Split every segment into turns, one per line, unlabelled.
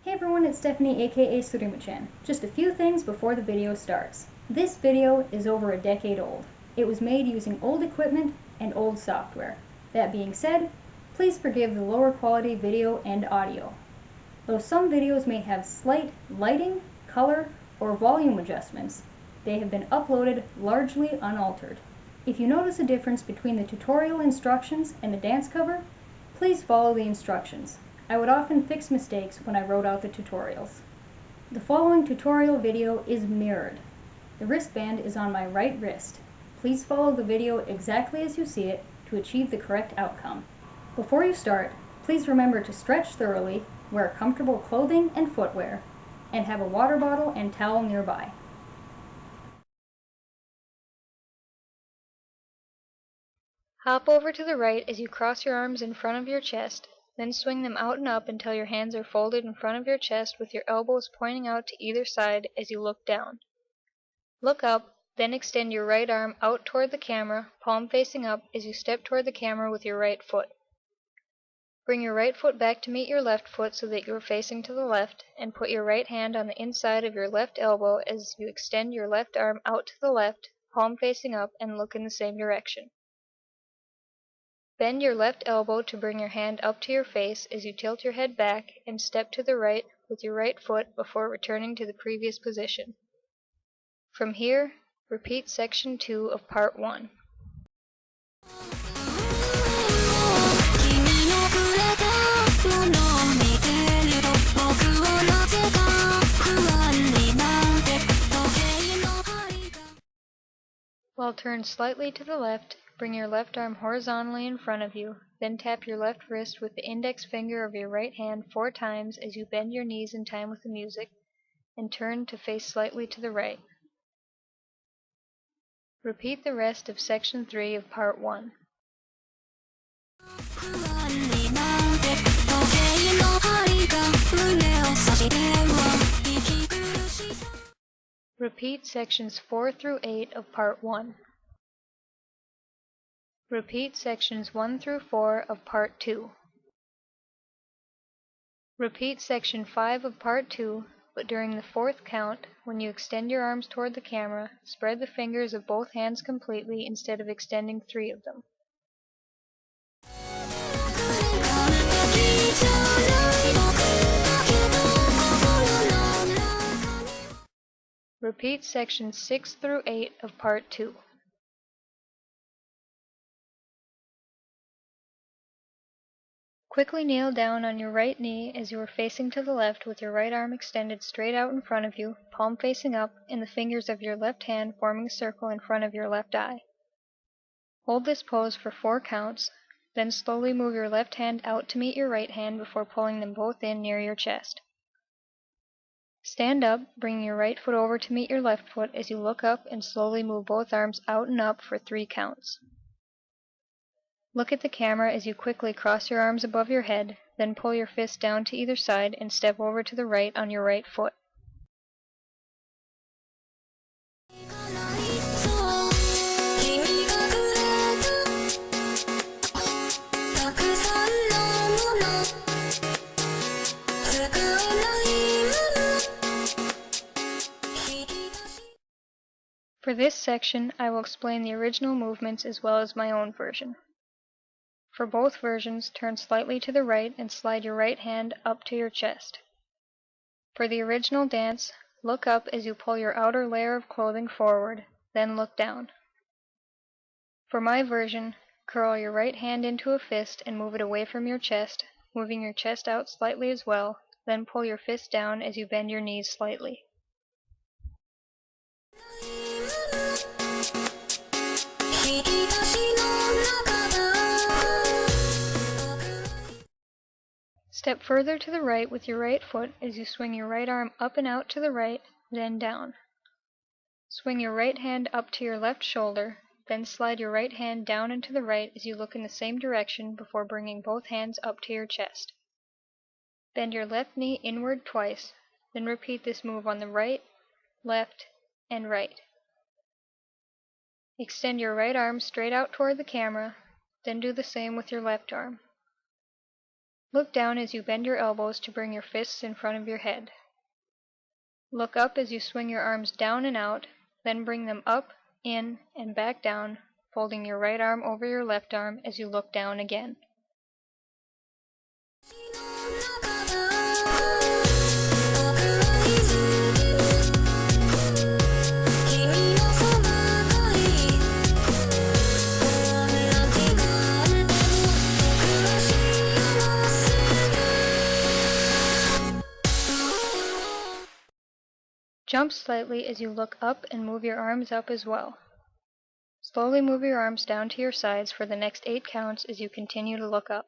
Hey everyone, it's Stephanie aka Surimuchan. Just a few things before the video starts. This video is over a decade old. It was made using old equipment and old software. That being said, please forgive the lower quality video and audio. Though some videos may have slight lighting, color, or volume adjustments, they have been uploaded largely unaltered. If you notice a difference between the tutorial instructions and the dance cover, please follow the instructions. I would often fix mistakes when I wrote out the tutorials. The following tutorial video is mirrored. The wristband is on my right wrist. Please follow the video exactly as you see it to achieve the correct outcome. Before you start, please remember to stretch thoroughly, wear comfortable clothing and footwear, and have a water bottle and towel nearby.
Hop over to the right as you cross your arms in front of your chest, then swing them out and up until your hands are folded in front of your chest with your elbows pointing out to either side as you look down. Look up, then extend your right arm out toward the camera, palm facing up as you step toward the camera with your right foot. Bring your right foot back to meet your left foot so that you are facing to the left, and put your right hand on the inside of your left elbow as you extend your left arm out to the left, palm facing up, and look in the same direction. Bend your left elbow to bring your hand up to your face as you tilt your head back and step to the right with your right foot before returning to the previous position. From here, repeat section 2 of part 1. While turned slightly to the left, bring your left arm horizontally in front of you, then tap your left wrist with the index finger of your right hand 4 times as you bend your knees in time with the music, and turn to face slightly to the right. Repeat the rest of section 3 of part 1. Repeat sections 4 through 8 of part 1. Repeat sections 1 through 4 of part 2. Repeat section 5 of part 2, but during the 4th count, when you extend your arms toward the camera, spread the fingers of both hands completely instead of extending 3 of them. Repeat sections 6 through 8 of part 2. Quickly kneel down on your right knee as you are facing to the left with your right arm extended straight out in front of you, palm facing up, and the fingers of your left hand forming a circle in front of your left eye. Hold this pose for 4 counts, then slowly move your left hand out to meet your right hand before pulling them both in near your chest. Stand up, bringing your right foot over to meet your left foot as you look up and slowly move both arms out and up for 3 counts. Look at the camera as you quickly cross your arms above your head, then pull your fists down to either side and step over to the right on your right foot. For this section, I will explain the original movements as well as my own version. For both versions, turn slightly to the right and slide your right hand up to your chest. For the original dance, look up as you pull your outer layer of clothing forward, then look down. For my version, curl your right hand into a fist and move it away from your chest, moving your chest out slightly as well, then pull your fist down as you bend your knees slightly. Step further to the right with your right foot as you swing your right arm up and out to the right, then down. Swing your right hand up to your left shoulder, then slide your right hand down and to the right as you look in the same direction before bringing both hands up to your chest. Bend your left knee inward twice, then repeat this move on the right, left, and right. Extend your right arm straight out toward the camera, then do the same with your left arm. Look down as you bend your elbows to bring your fists in front of your head. Look up as you swing your arms down and out, then bring them up, in, and back down, folding your right arm over your left arm as you look down again. Jump slightly as you look up and move your arms up as well. Slowly move your arms down to your sides for the next 8 counts as you continue to look up.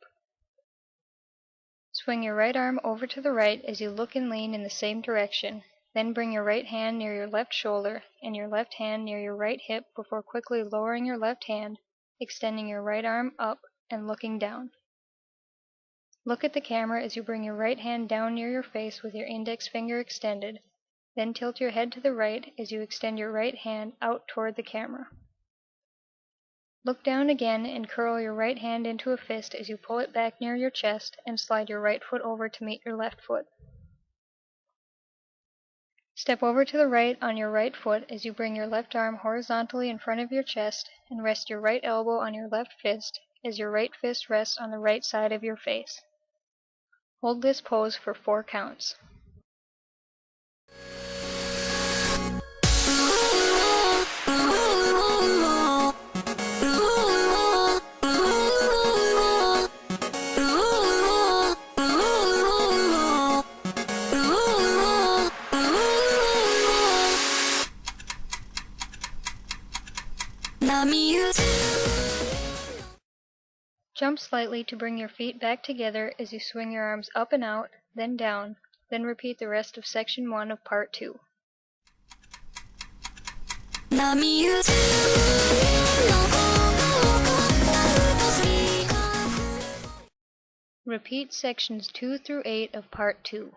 Swing your right arm over to the right as you look and lean in the same direction, then bring your right hand near your left shoulder and your left hand near your right hip before quickly lowering your left hand, extending your right arm up and looking down. Look at the camera as you bring your right hand down near your face with your index finger extended, then tilt your head to the right as you extend your right hand out toward the camera. Look down again and curl your right hand into a fist as you pull it back near your chest and slide your right foot over to meet your left foot. Step over to the right on your right foot as you bring your left arm horizontally in front of your chest and rest your right elbow on your left fist as your right fist rests on the right side of your face. Hold this pose for 4 counts. Jump slightly to bring your feet back together as you swing your arms up and out, then down, then repeat the rest of section 1 of part 2. Repeat sections 2 through 8 of part 2.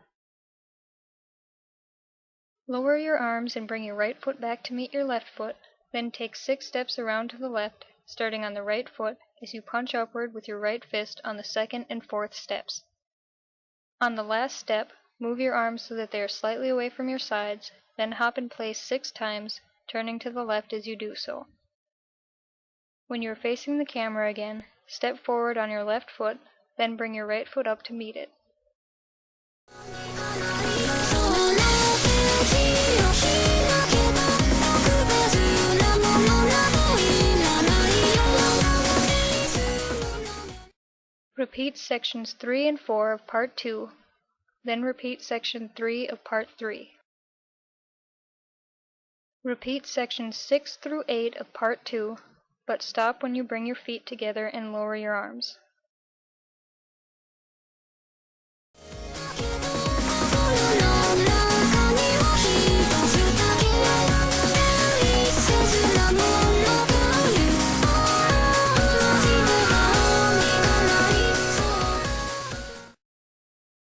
Lower your arms and bring your right foot back to meet your left foot, then take 6 steps around to the left, starting on the right foot as you punch upward with your right fist on the 2nd and 4th steps. On the last step, move your arms so that they are slightly away from your sides, then hop in place 6 times, turning to the left as you do so. When you are facing the camera again, step forward on your left foot, then bring your right foot up to meet it. Repeat sections 3 and 4 of part 2, then repeat section 3 of part 3. Repeat sections 6 through 8 of part 2, but stop when you bring your feet together and lower your arms.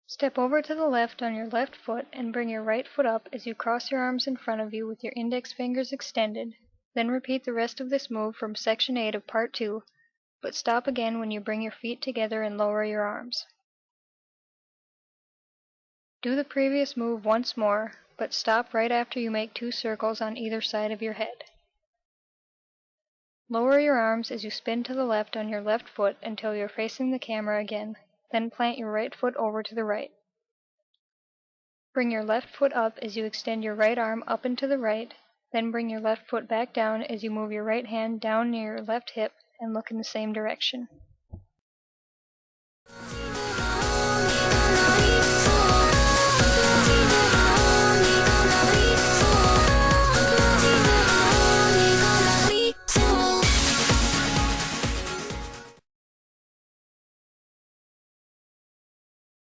Step over to the left on your left foot and bring your right foot up as you cross your arms in front of you with your index fingers extended, then repeat the rest of this move from section 8 of part 2, but stop again when you bring your feet together and lower your arms. Do the previous move once more, but stop right after you make 2 circles on either side of your head. Lower your arms as you spin to the left on your left foot until you're facing the camera again, then plant your right foot over to the right. Bring your left foot up as you extend your right arm up and to the right, then bring your left foot back down as you move your right hand down near your left hip and look in the same direction.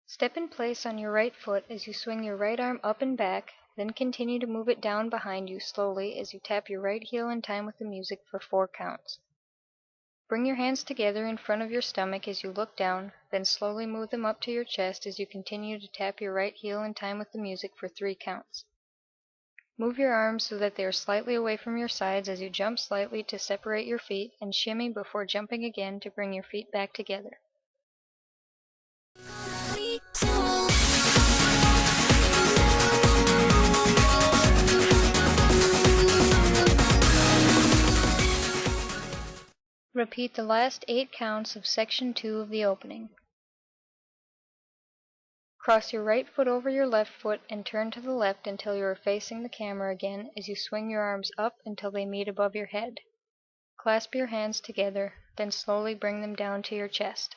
Step in place on your right foot as you swing your right arm up and back, then continue to move it down behind you slowly as you tap your right heel in time with the music for 4 counts. Bring your hands together in front of your stomach as you look down, then slowly move them up to your chest as you continue to tap your right heel in time with the music for 3 counts. Move your arms so that they are slightly away from your sides as you jump slightly to separate your feet and shimmy before jumping again to bring your feet back together. Repeat the last 8 counts of section 2 of the opening. Cross your right foot over your left foot and turn to the left until you are facing the camera again as you swing your arms up until they meet above your head. Clasp your hands together, then slowly bring them down to your chest.